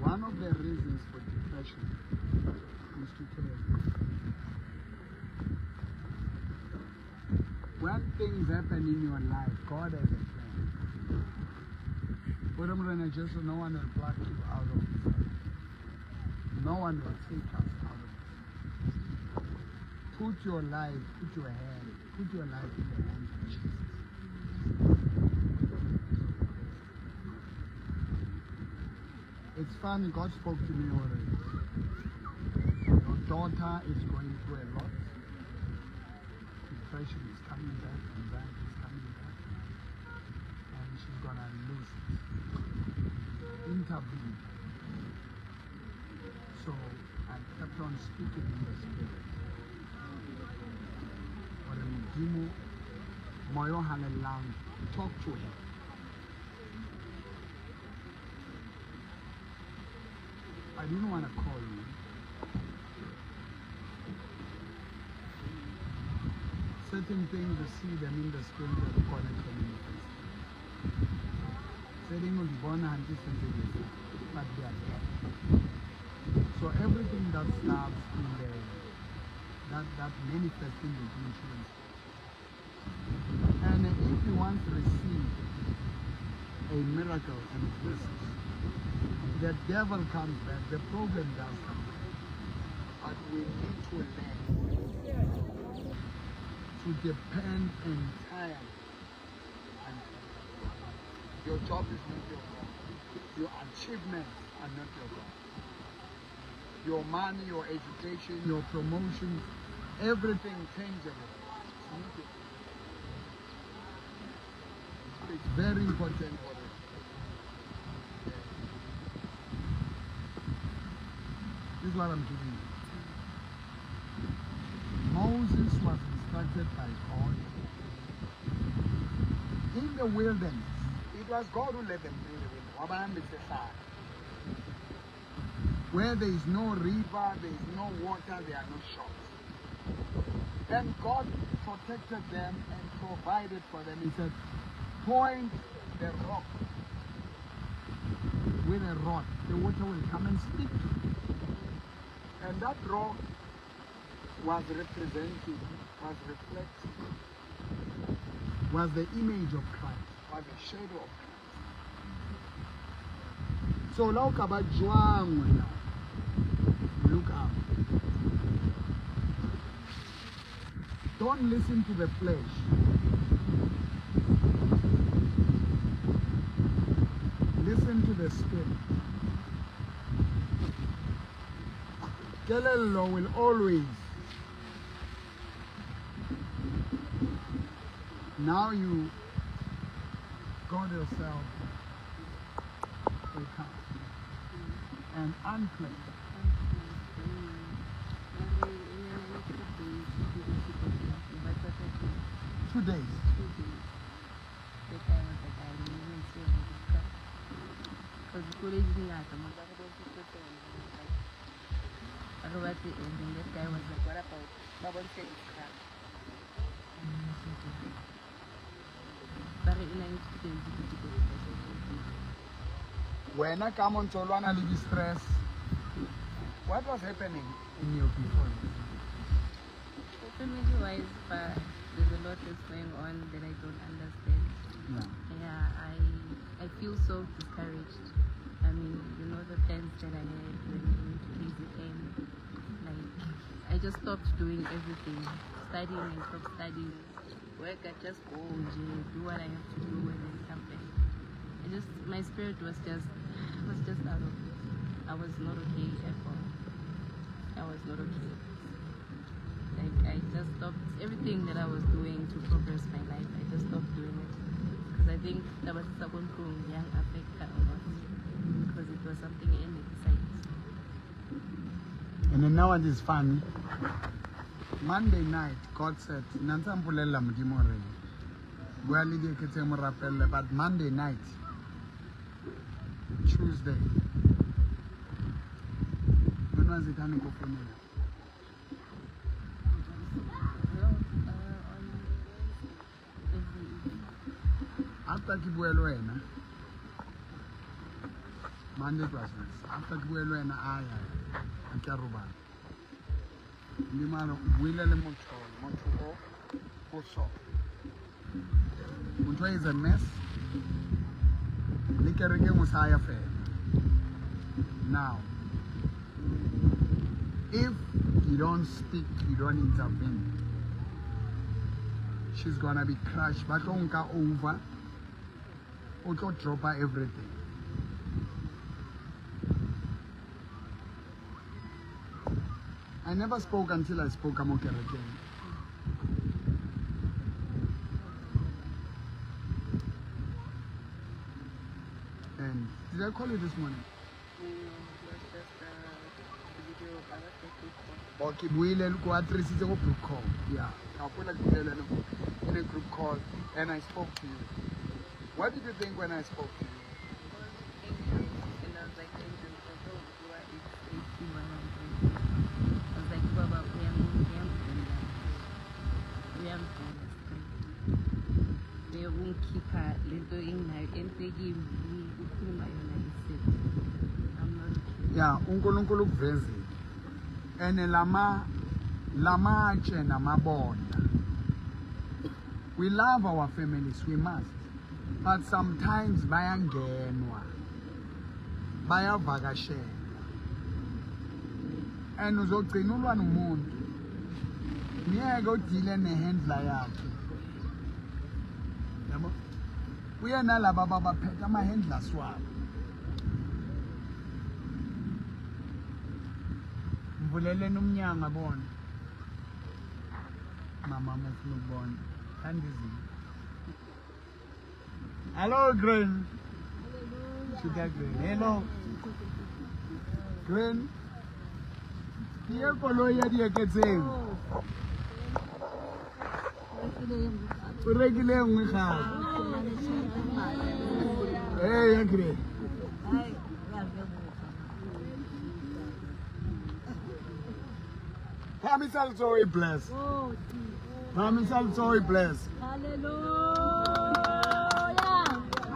One of the reasons for depression is to care. When things happen in your life, God has a plan. But just no one will pluck you out of this. No one will take us out of it. Put your life, put your life in the hands of Jesus. It's funny, God spoke to me already. Your daughter is going through a lot. Depression is coming back, anxiety is coming back. And she's gonna lose it. Intervene. So I kept on speaking in the spirit. Talk to him. I didn't want to call you. Certain things, you see them in the spirit of the connection in the face. Certain will be born and distant, but they are there. So everything that starts in the that manifests in the influence. And if you want to receive a miracle and blessings, the devil comes back, the problem does come back. But we need to learn to depend entirely on God. Your job is not your God. Your achievements are not your God. Your money, your education, your promotions, everything tangible. It's very important for us. This is what I'm giving you. Moses was instructed by God in the wilderness. It was God who led them through the wilderness. Where there is no river, there is no water, there are no shops. And God protected them and provided for them. He said, point the rock with a rod, the water will come and speak to you. And that rock was representing, was reflecting, was the image of Christ, was the shadow of Christ. So look up. Don't listen to the flesh. Listen to the spirit. Kelelo will always. Now you got yourself a car and unplug. 2 days. When I come on Solwana Ligi stress, what was happening in your people? Family-wise, but there's a lot that's going on that I don't understand. Yeah, I feel so discouraged. I mean, you know, the plans that I had when I went to KZN, like, I just stopped doing everything. Studying and stopped studying. Work, I just go and do what I have to do and then come back. My spirit was just out of it. I was not okay at all. I was not okay. Like, I just stopped everything that I was doing to progress my life. I just stopped doing it because I think that was someone who young affect a lot because it was something in inside. And then now it is funny. Monday night, God said, "Nantampulela mdimore." But Monday night, Tuesday, when was it? After Kibuelo, Monday it was nice. After we went and I Karuba. Limano, Willa Monto, also. Monto is a mess. Liquor again was higher fair. Now, if you don't speak, you don't intervene, she's gonna be crushed. But don't go over. Auto drop her everything. I never spoke until I spoke Amokere again. And did I call you this morning? Okay, we will go at group call. Yeah, I'll put a in a group call and I spoke to you. What did you think when I spoke to you? Yeah, unkulunkulu kuvezi. Ene lama chena mabonda. We love our families, we must. But sometimes bayangenwa. Bayavakashela. And uzogcina ulwana umuntu. Ngeke udile nehandler yakhe. Yabo? Uyena laba abaphethe ama-handlers wabo. Mvuleleni umnyango bona. Mama mufuna ukubona. Kandizi. Hello, Green. Sugar Green. Hello. Green. Diye kolo ya diye ketseng. O rekile nngwe gape. Hey, Green. Pamisal joy bless. Pamisal joy bless. Hallelujah.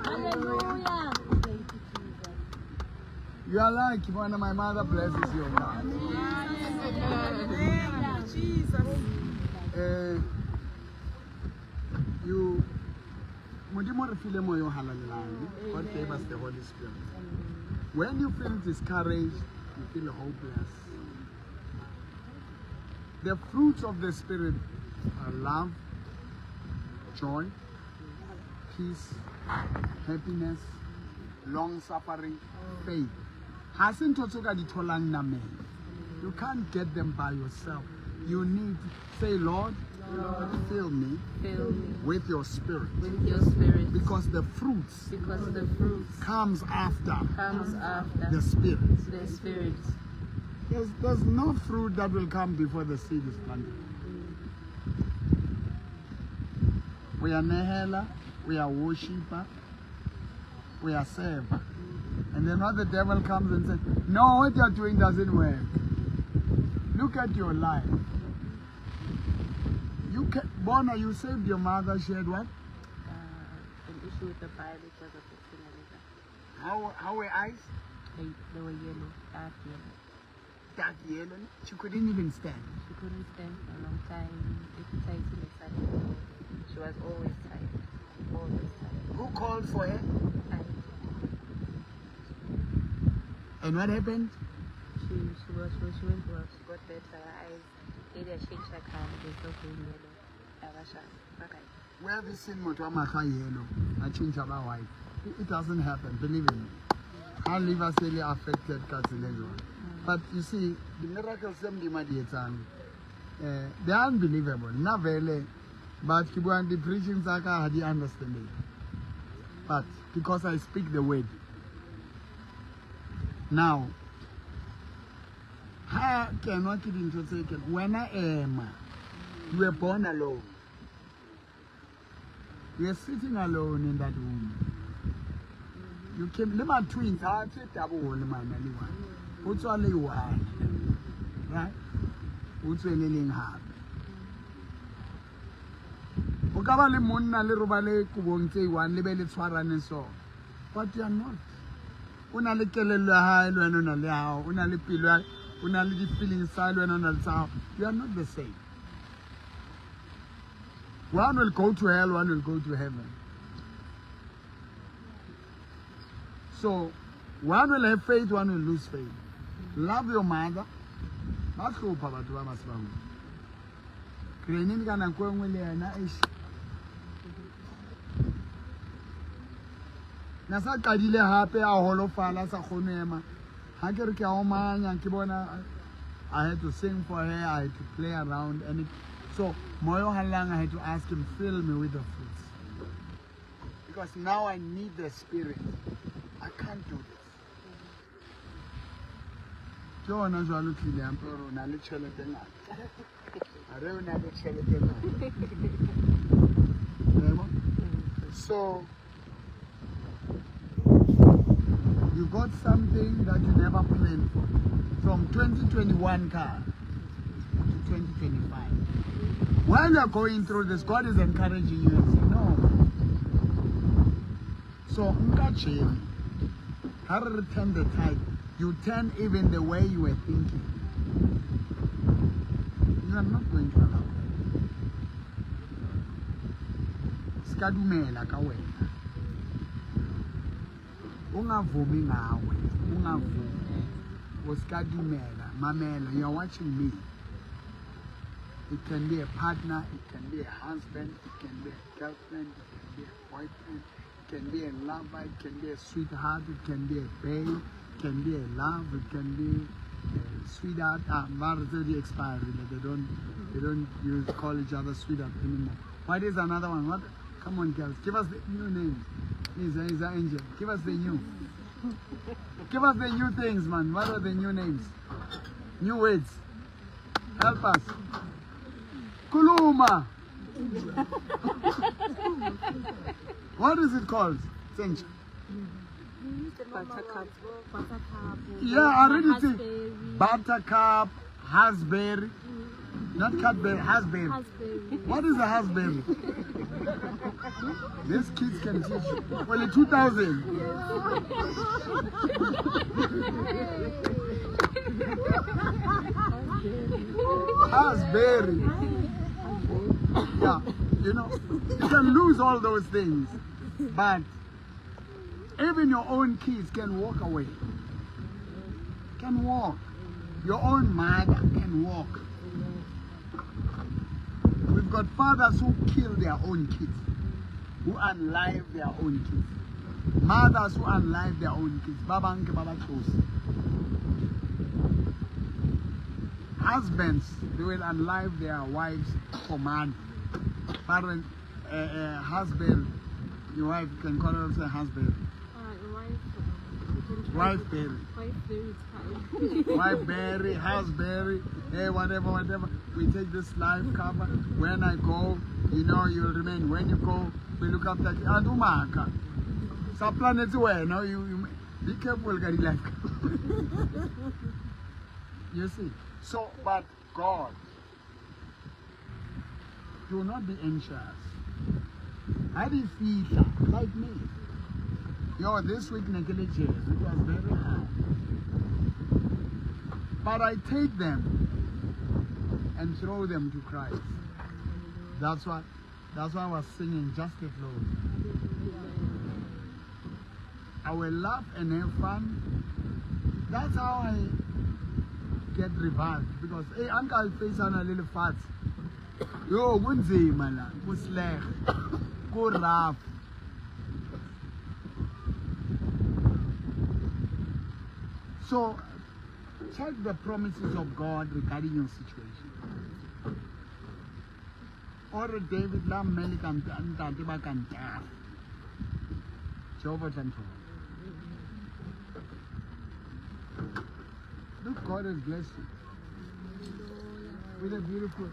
Hallelujah. You are like when my mother blesses your God. Jesus. You God gave us the Holy Spirit. When you feel discouraged, you feel hopeless. The fruits of the Spirit are love, joy, peace, happiness, long suffering, faith. You can't get them by yourself. You need to say, Lord, fill me with your spirit. With your spirit. Because the fruits comes after the spirit. The spirit. There's no fruit that will come before the seed is planted. We are nehela, we are worshiper, we are server. And then when the devil comes and says, no, what you're doing doesn't work. Look at your life. Bona, you saved your mother, she had what? An issue with the bile because of the How were eyes? They were yellow, dark yellow. Dark yellow. She couldn't even stand. She couldn't stand for a long time. She was always tired. Always tired. Who called for her? I. And what happened? She went to work. She got better. Her eyes. They changed her color. They stopped being yellow. Where have you seen Motuamaha yellow? I change about white. It doesn't happen, believe me. Our liver really affected carcinoma. But you see, the miracles they are unbelievable. Not really. But the preaching Zaka had the understanding. But because I speak the word. Now, how can I get into second? When I am, you were born alone. You are sitting alone in that room. You came, lima twins, I said double man, what's only one, right? What's anything hard? Okabale monna le robale kubonte one lebele tshwarane so. But you are not. Una le kelello ya hae, le wena o na le ya hao. Una le pelo ya hae, o na le di-feelings tsa hae, le wena o na le tsa hao. You are not the same. One will go to hell, one will go to heaven. So, one will have faith, one will lose faith. Love your mother. Ba hlopha batho ba masebang. Training ka nako e nngwe le yena na sa qadile hape a holofala sa kgone ema ha ke re ke a omanya ke bona I had to sing for her, I had to play around, and so moyo halang I had to ask him, fill me with the fruits, because now I need the spirit. I can't do this. Ke ona jwalo tlile Mboro o na le tšhelete ngata. Are o na le tšhelete ngata. So you got something that you never planned for. From 2021 car to 2025. While you're going through this, God is encouraging you and saying, no. So, turn the tide. You turn even the way you were thinking. You are not going to allow that. Skadumela ka wena. Ungavumi ngawe. Ungavumi. Uskadumela. Mamela, you are watching me. It can be a partner, it can be a husband, it can be a girlfriend, it can be a boyfriend, it can be a lover, it can be a sweetheart, it can be a babe, it can be a love, it can be a sweetheart. Marriage already expired. They don't call each other sweetheart anymore. What is another one? What? Come on, girls, give us the new names. He's an angel. Give us the new. Give us the new things, man. What are the new names? New words. Help us. Kuluma. What is it called? Sench. Buttercup. Yeah, I already see. Buttercup, Hasberry. Not Cadbury, Hasberry. What is a Hasberry? These kids can teach you. Well, in 2000. Hasberry. Yeah, you know, you can lose all those things, but even your own kids can walk away. Can walk. Your own mother can walk. We've got fathers who kill their own kids, who unlive their own kids. Mothers who unlive their own kids. Babanke baba chose. Husbands, they will unlive their wives for money. Parent, husband, your wife can call her also a husband. Wife berry. Wife berry, house berry, hey, whatever. We take this life cover. When I go, you know, you'll remain. When you go, we look after you. Adumaka. Sa planet where now you be careful, get life cover. You see. So, but God, do not be anxious. How do you feel like me? Yo, this week it was very hard. But I take them and throw them to Christ. That's why I was singing Just a Flow. I will laugh and have fun. That's how I get revived. Because hey, Uncle face on a little fat. Yo, kunzima la, kusleh, kuraf. So, check the promises of God regarding your situation. Or David Lam Melikan Tantibakan. Jehovah Tanto. Look, God has blessed you with a beautiful.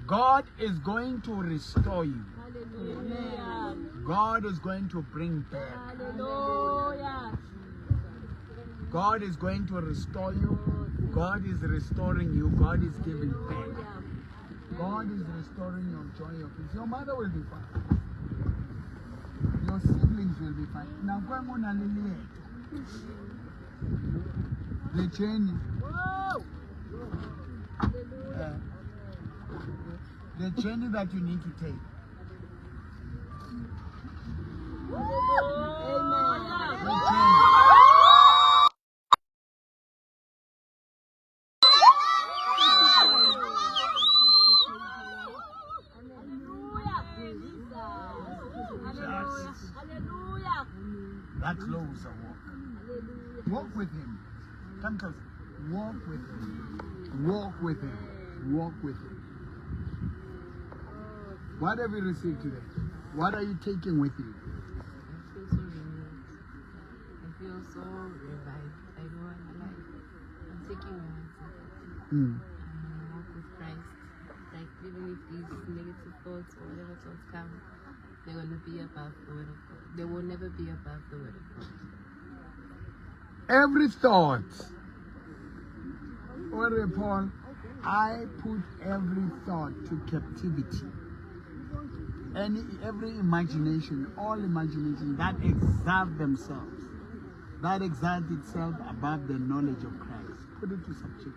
God is going to restore you. God is going to bring back. Hallelujah. God is going to restore you. God is restoring you. God is giving back. God is restoring your joy, your peace. Your mother will be fine. Your siblings will be fine. Now, the journey. The journey that you need to take. The journey. Hallelujah. That closer walk. Walk with him. Come close. Walk with him. Walk with him. Walk with him. What have you received today? What are you taking with you? I feel so renewed. I feel so revived. I know I'm alive. I'm taking my hands off it. Mm. I walk with Christ. Like even if these negative thoughts or whatever thoughts come, they're gonna be above the word of God. They will never be above the word of God. Every thought. Or Paul, I put every thought to captivity. Every imagination, all imagination that exalt themselves, that exalt itself above the knowledge of Christ. Put it to subjection.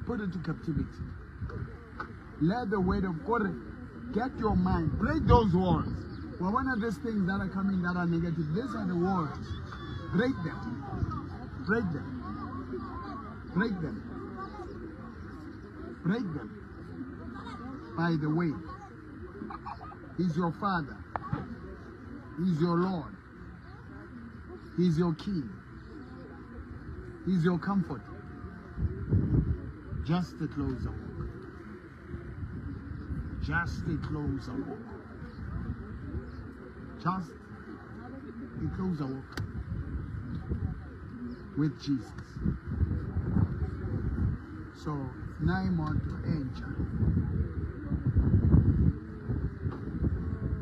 Put it to captivity. Let the word of God get your mind. Break those walls. Well, one of these things that are coming that are negative, these are the walls. Break them. Break them. Break them. Break them. By the way, He's your Father. He's your Lord. He's your King. He's your comfort. Just a closer walk. Just a closer walk. Just a closer walk with Jesus. So, now I'm on to enter.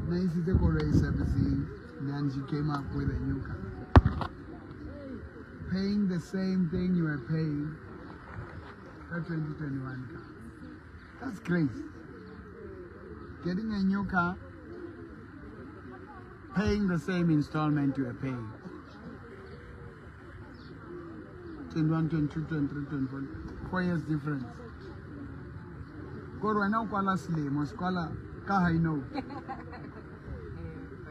Nice is the Korea servicing. Then she came up with a new car. Paying the same thing you were paying for 2021 car. That's crazy. Getting a new car, paying the same installment you were paying. 21, 22, 23, 24. 4 years difference. Kodwa na ukwala silimo sikwala ka high note.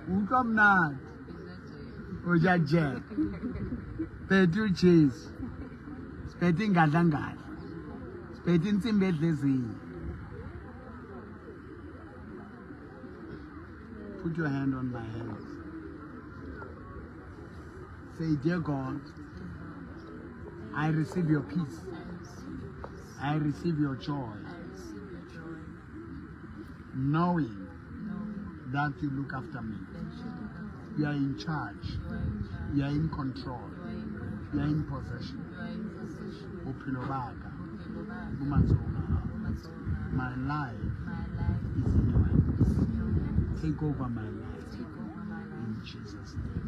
Uka mnandi. Ujaje. Pethu cheese. Siphethe ingadla ngadla. Siphethe insimbi edleziyo. Put your hand on my hands. Say, dear God, I receive your peace. I receive your joy. Knowing that you look after me. You are in charge. You are in control. You are in possession. My life is in your hands. Take over my life. In Jesus' name.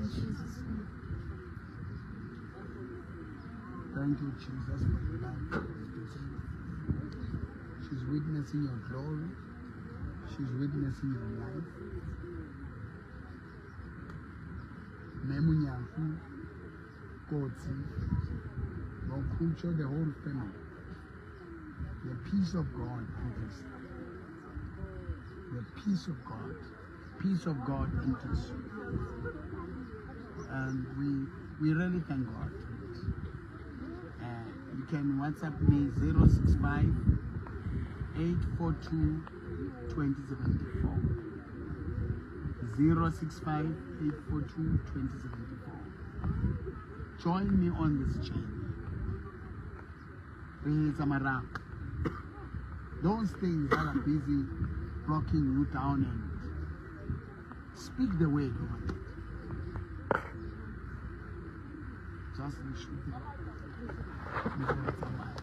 Thank you, Jesus, for the life of this. She's witnessing your glory. She's witnessing your life. Memunyafu, Kotsi, Mokucho, the whole family. The peace of God enters. The peace of God. Peace of God enters you. And we really thank God. You can WhatsApp me 065 842 2074. 065 842 2074. Join me on this journey. Those things that are busy blocking you down, and speak the word over it. Just shoot it. Before it's alive.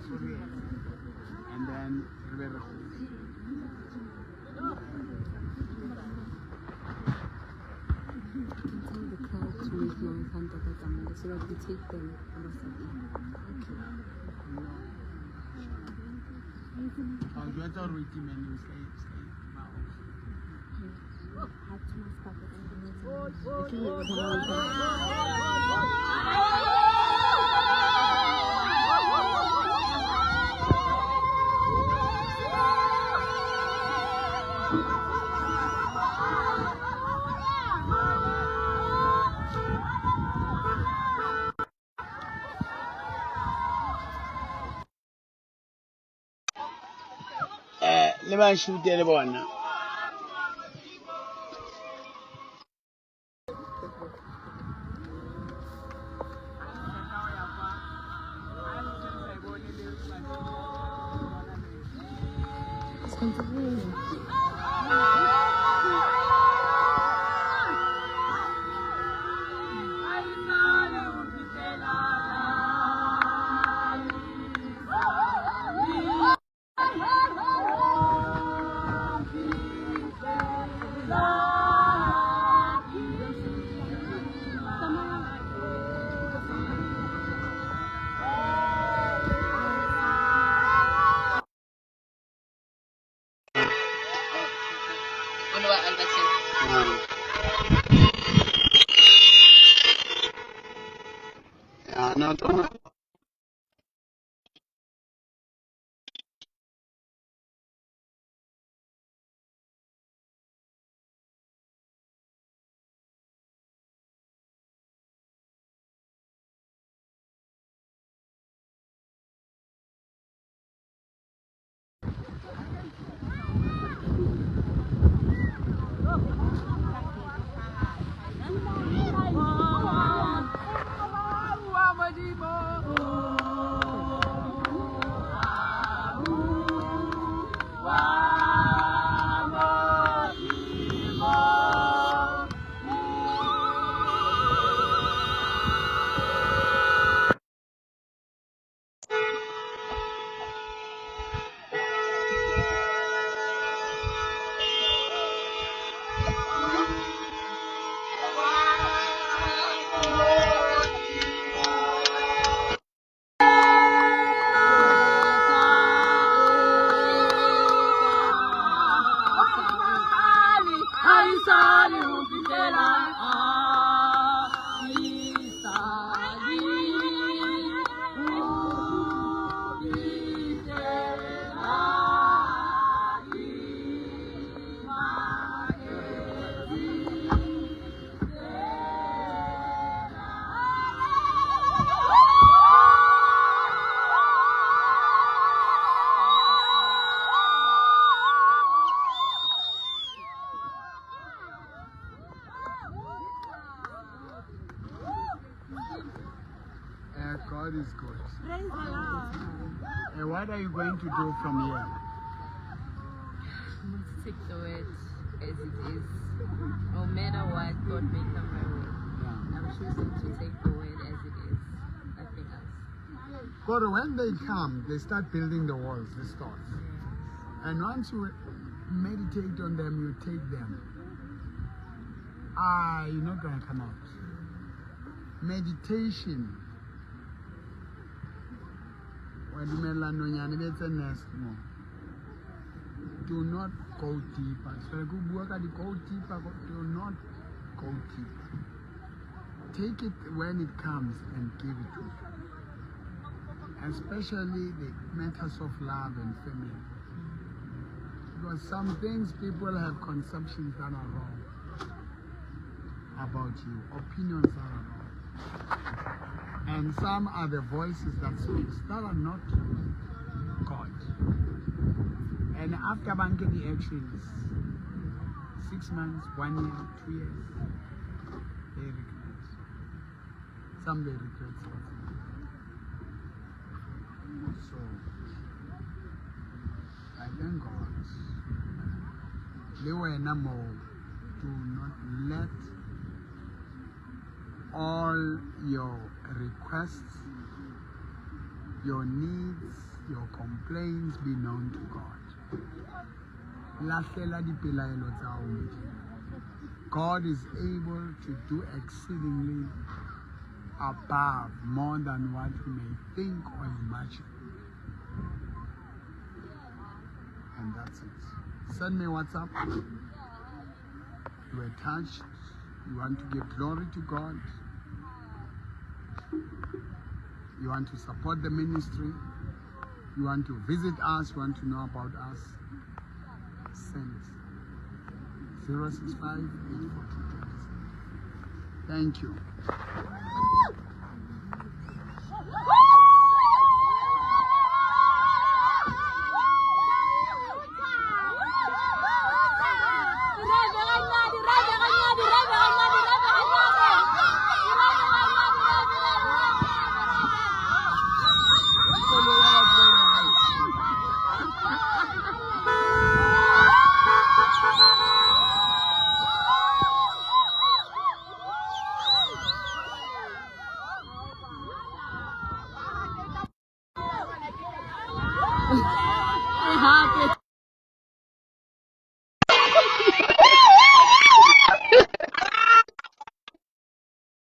sorry. And then Tell the crowd to make noise under the camera so that we take them closer. I'll get a routine and you say le ba shoot le bona. No, don't. God is good. And what are you going to do from here? I'm going to take the word as it is. No matter what, God may come my way. I'm choosing to take the word as it is. Nothing else. God, when they come, they start building the walls, the stores. And once you meditate on them, you take them. You're not going to come out. Meditation. Do not go deeper. So go deeper. Do not go deeper. Take it when it comes and give it to you. Especially the matters of love and family. Because some things people have conceptions that are wrong about you, opinions that are wrong. And some are the voices that speak that are not God. And after banking the actions, 6 months, 1 year, 2 years, they regret. Some they regret something. So, I thank God. They were number. Do not let all your requests, your needs, your complaints be known to God. Lahlela dipelaelo tsa hao Modimo. God is able to do exceedingly above, more than what you may think or imagine. And that's it. Send me WhatsApp. You are touched. You want to give glory to God. You want to support the ministry. You want to visit us. You want to know about us. Send 065 842. Thank you.